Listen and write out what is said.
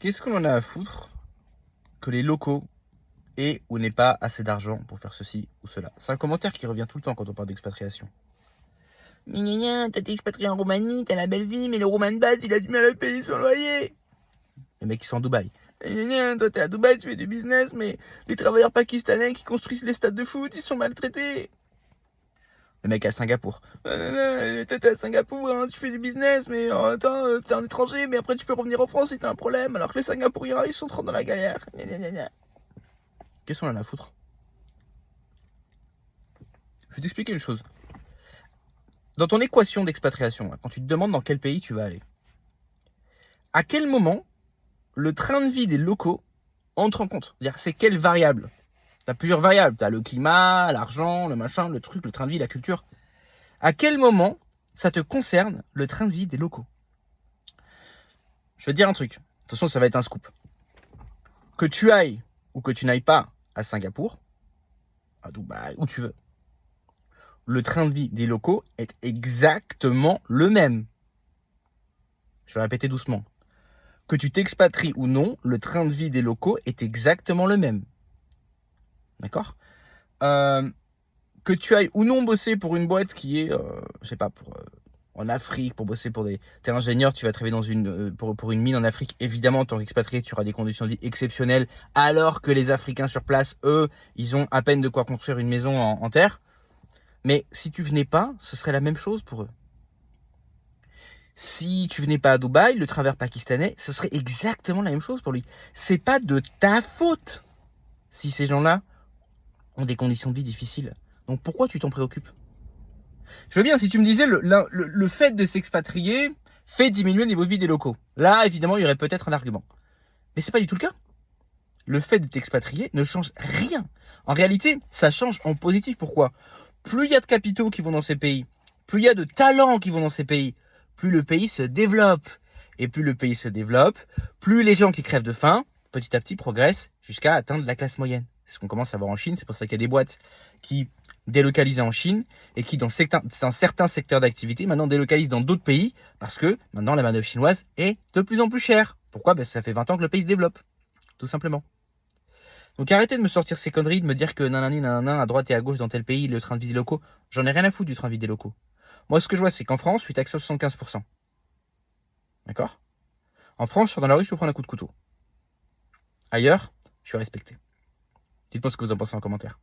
Qu'est-ce qu'on en a à foutre que les locaux aient ou n'aient pas assez d'argent pour faire ceci ou cela? C'est un commentaire qui revient tout le temps quand on parle d'expatriation. Gna gna gna, t'as été expatrié en Roumanie, t'as la belle vie, mais le Roumain de base, il a du mal à payer son loyer. Les mecs qui sont à Dubaï. Gna gna gna, toi t'es à Dubaï, tu fais du business, mais les travailleurs pakistanais qui construisent les stades de foot, ils sont maltraités. Le mec à Singapour. Toi t'es à Singapour, hein, tu fais du business, mais attends, t'es un étranger, mais après tu peux revenir en France si t'as un problème, alors que les Singapouriens, ils sont trop dans la galère. Gna gna gna gna. Qu'est-ce qu'on en a à foutre? Je vais t'expliquer une chose. Dans ton équation d'expatriation, quand tu te demandes dans quel pays tu vas aller, à quel moment le train de vie des locaux entre en compte? C'est-à-dire, c'est quelle variable? Tu as plusieurs variables. Tu as le climat, l'argent, le machin, le truc, le train de vie, la culture. À quel moment ça te concerne le train de vie des locaux? Je vais te dire un truc. Attention, ça va être un scoop. Que tu ailles ou que tu n'ailles pas à Singapour, à Dubaï, où tu veux, le train de vie des locaux est exactement le même. Je vais répéter doucement. Que tu t'expatries ou non, le train de vie des locaux est exactement le même. D'accord? Que tu ailles ou non bosser pour une boîte qui est, je sais pas, en Afrique, pour bosser pour des... T'es ingénieur, tu vas travailler dans pour une mine en Afrique. Évidemment, en tant qu'expatrié, tu auras des conditions de vie exceptionnelles, alors que les Africains sur place, eux, ils ont à peine de quoi construire une maison en terre. Mais si tu venais pas, ce serait la même chose pour eux. Si tu venais pas à Dubaï, le travailleur pakistanais, ce serait exactement la même chose pour lui. C'est pas de ta faute si ces gens-là ont des conditions de vie difficiles. Donc pourquoi tu t'en préoccupes? Je veux bien, si tu me disais le fait de s'expatrier fait diminuer le niveau de vie des locaux. Là, évidemment, il y aurait peut-être un argument. Mais c'est pas du tout le cas. Le fait de t'expatrier ne change rien. En réalité, ça change en positif. Pourquoi? Plus il y a de capitaux qui vont dans ces pays, plus il y a de talents qui vont dans ces pays, plus le pays se développe. Et plus le pays se développe, plus les gens qui crèvent de faim, petit à petit, progressent jusqu'à atteindre la classe moyenne. C'est ce qu'on commence à voir en Chine. C'est pour ça qu'il y a des boîtes qui délocalisent en Chine et qui, dans certains secteurs d'activité, maintenant délocalisent dans d'autres pays parce que maintenant la main-d'œuvre chinoise est de plus en plus chère. Pourquoi? Ça fait 20 ans que le pays se développe, tout simplement. Donc arrêtez de me sortir ces conneries, de me dire que nanani nanana, à droite et à gauche dans tel pays, le train de vie des locaux. J'en ai rien à foutre du train de vie des locaux. Moi, ce que je vois, c'est qu'en France, je suis taxé à 75%. D'accord? En France, je sors dans la rue, je peux prendre un coup de couteau. Ailleurs, je suis respecté. Dites-moi ce que vous en pensez en commentaire.